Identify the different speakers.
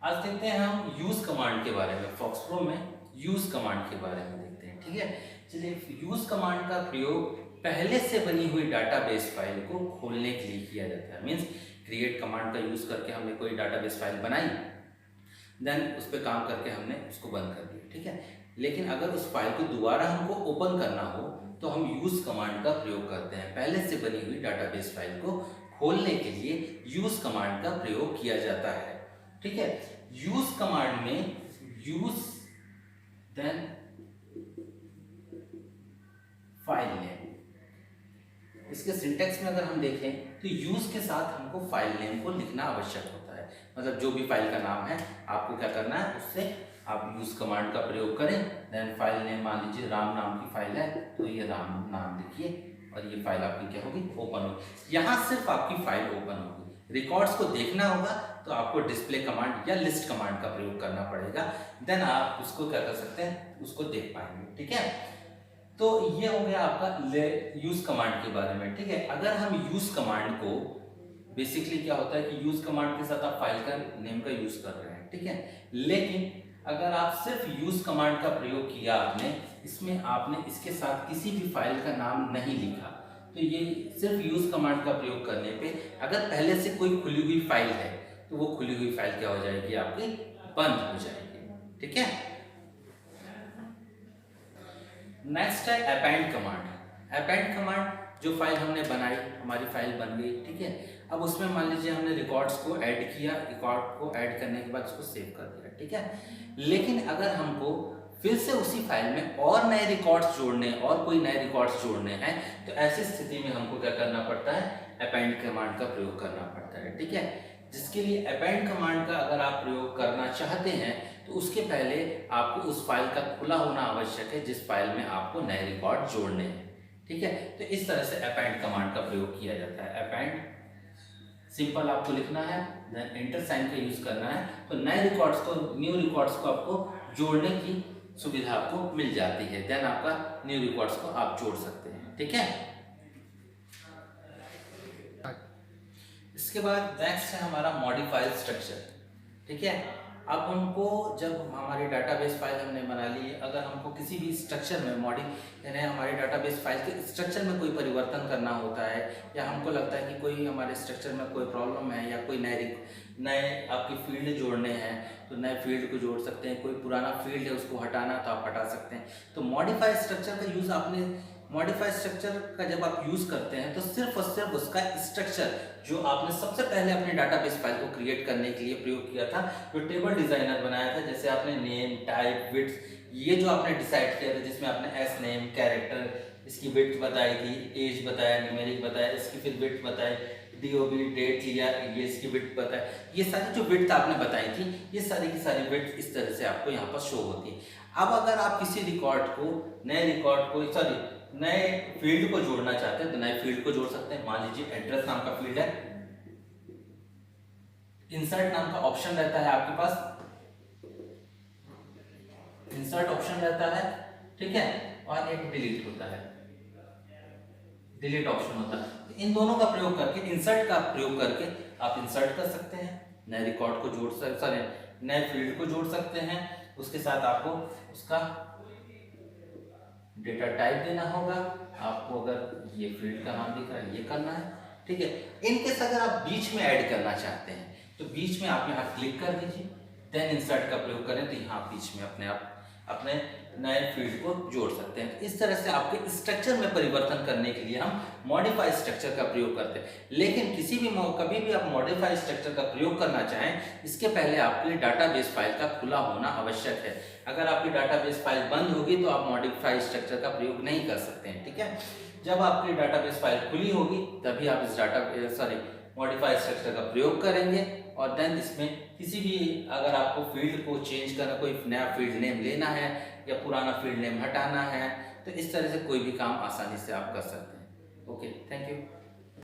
Speaker 1: आज देखते हैं हम यूज कमांड के बारे में। फॉक्सप्रो में यूज कमांड के बारे में देखते हैं। ठीक है, चलिए यूज कमांड का प्रयोग पहले से बनी हुई डाटाबेस फाइल को खोलने के लिए किया जाता है। मींस क्रिएट कमांड का यूज करके हमने कोई डाटाबेस फाइल बनाई, देन उस पर काम करके हमने उसको बंद कर दिया। ठीक है, लेकिन अगर उस फाइल को दोबारा हमको ओपन करना हो तो हम यूज कमांड का प्रयोग करते हैं। पहले से बनी हुई डाटाबेस फाइल को खोलने के लिए यूज कमांड का प्रयोग किया जाता है। ठीक है, यूज कमांड में यूज देन फाइल नेम, इसके सिंटेक्स में अगर हम देखें तो यूज के साथ हमको फाइल नेम को लिखना आवश्यक होता है। मतलब जो भी फाइल का नाम है आपको क्या करना है, उससे आप यूज कमांड का प्रयोग करें। देन फाइल नेम मान लीजिए राम नाम की फाइल है तो ये राम नाम लिखिए और ये फाइल आपकी क्या होगी, ओपन होगी। यहाँ सिर्फ आपकी फाइल ओपन होगी। रिकॉर्ड्स को देखना होगा तो आपको डिस्प्ले कमांड या लिस्ट कमांड का प्रयोग करना पड़ेगा। देन आप उसको क्या कर सकते हैं, उसको देख पाएंगे। ठीक है, तो ये हो गया आपका यूज कमांड के बारे में। ठीक है, अगर हम यूज कमांड को बेसिकली क्या होता है कि यूज कमांड के साथ आप फाइल का नेम का यूज कर रहे हैं। ठीक है, लेकिन अगर आप सिर्फ यूज कमांड का प्रयोग किया आपने, इसमें आपने इसके साथ किसी भी फाइल का नाम नहीं लिखा, तो ये सिर्फ यूज कमांड का प्रयोग करने पे अगर पहले से कोई खुली हुई फाइल है तो वो खुली हुई फाइल क्या हो जाएगी, आपकी बंद हो जाएगी। ठीक है, नेक्स्ट है अपेंड कमांड। अपेंड कमांड जो फाइल हमने बनाई, हमारी फाइल बन गई। ठीक है, अब उसमें मान लीजिए हमने रिकॉर्ड्स को ऐड किया, रिकॉर्ड को ऐड करने के बाद उसको सेव कर दिया। ठीक है, लेकिन अगर हमको फिर से उसी फाइल में और नए रिकॉर्ड्स जोड़ने और कोई नए रिकॉर्ड्स जोड़ने हैं तो ऐसी स्थिति में हमको क्या करना पड़ता है, अपेंड कमांड का प्रयोग करना पड़ता है। ठीक है, जिसके लिए अपेंड कमांड का अगर आप प्रयोग करना चाहते हैं तो उसके पहले आपको उस फाइल का खुला होना आवश्यक है जिस फाइल में आपको नए रिकॉर्ड जोड़ने हैं। ठीक है, तो इस तरह से अपेंड कमांड का प्रयोग किया जाता है। अपेंड सिंपल आपको लिखना है, देन एंटर साइन का यूज करना है, तो नए रिकॉर्ड्स को, न्यू रिकॉर्ड्स को आपको जोड़ने की सुविधा आपको मिल जाती है। देन आपका न्यू रिकॉर्ड्स को आप जोड़ सकते हैं। ठीक है, इसके बाद नेक्स्ट है हमारा मॉडिफाइड स्ट्रक्चर। ठीक है, अब हमको जब हमारी डाटाबेस फाइल हमने बना ली है, अगर हमको किसी भी स्ट्रक्चर में यानी हमारी डाटाबेस फाइल के स्ट्रक्चर में कोई परिवर्तन करना होता है, या हमको लगता है कि कोई हमारे स्ट्रक्चर में कोई प्रॉब्लम है या कोई नए आपकी फील्ड जोड़ने हैं तो नए फील्ड को जोड़ सकते हैं। कोई पुराना फील्ड है उसको हटाना तो आप हटा सकते हैं। तो मॉडिफाइड स्ट्रक्चर का यूज़ आपने, मॉडिफाइड स्ट्रक्चर का जब आप यूज करते हैं तो सिर्फ और सिर्फ उसका स्ट्रक्चर जो आपने सबसे पहले अपने डाटाबेस फाइल को क्रिएट करने के लिए प्रयोग किया था, जो टेबल डिजाइनर बनाया था, जैसे आपने नेम, टाइप, विड्थ, ये जो आपने डिसाइड किया था, जिसमें आपने एस नेम, कैरेक्टर, इसकी विड्थ बताई थी, एज बताया, न्यूमेरिक बताया, इसकी फिर विड्थ बताई, डीओबी डेट लिया, ये इसकी विड्थ बताया, ये सारी जो विड्थ आपने बताई थी, ये सारी की सारी विड्थ इस तरह से आपको यहाँ पर शो होती है। अब अगर आप किसी रिकॉर्ड को, नए रिकॉर्ड को, नए फील्ड को जोड़ना चाहते हैं तो नए फील्ड को जोड़ सकते हैं। मान लीजिए एड्रेस नाम का फील्ड है, इंसर्ट नाम का ऑप्शन रहता है आपके पास, इंसर्ट ऑप्शन रहता है। ठीक है, और एक डिलीट होता है, डिलीट ऑप्शन होता है। तो इन दोनों का प्रयोग करके, इंसर्ट का प्रयोग करके आप इंसर्ट कर सकते हैं, नए रिकॉर्ड को जोड़ सकते, नए फील्ड को जोड़ सकते हैं। उसके साथ आपको उसका डेटा टाइप देना होगा, आपको अगर ये फील्ड का नाम दिख रहा है ये करना है। ठीक है, इनकेस अगर आप बीच में ऐड करना चाहते हैं तो बीच में आप यहाँ क्लिक कर दीजिए, देन इंसर्ट का प्रयोग करें तो यहाँ बीच में अपने आप अपने नए फील्ड को जोड़ सकते हैं। इस तरह से आपके स्ट्रक्चर में परिवर्तन करने के लिए हम मॉडिफाइड स्ट्रक्चर का प्रयोग करते हैं। लेकिन कभी भी आप मॉडिफाइड स्ट्रक्चर का प्रयोग करना चाहें, इसके पहले आपके लिए डाटाबेस फाइल का खुला होना आवश्यक है। अगर आपकी डाटाबेस फाइल बंद होगी तो आप मॉडिफाइड स्ट्रक्चर का प्रयोग नहीं कर सकते हैं। ठीक है, जब आपकी डाटाबेस फाइल खुली होगी तभी आप इस मॉडिफाइड स्ट्रक्चर का प्रयोग करेंगे। और देन इसमें किसी भी, अगर आपको फील्ड को चेंज करना, कोई नया फील्ड नेम लेना है या पुराना फील्ड नेम हटाना है, तो इस तरह से कोई भी काम आसानी से आप कर सकते हैं। Okay, thank you.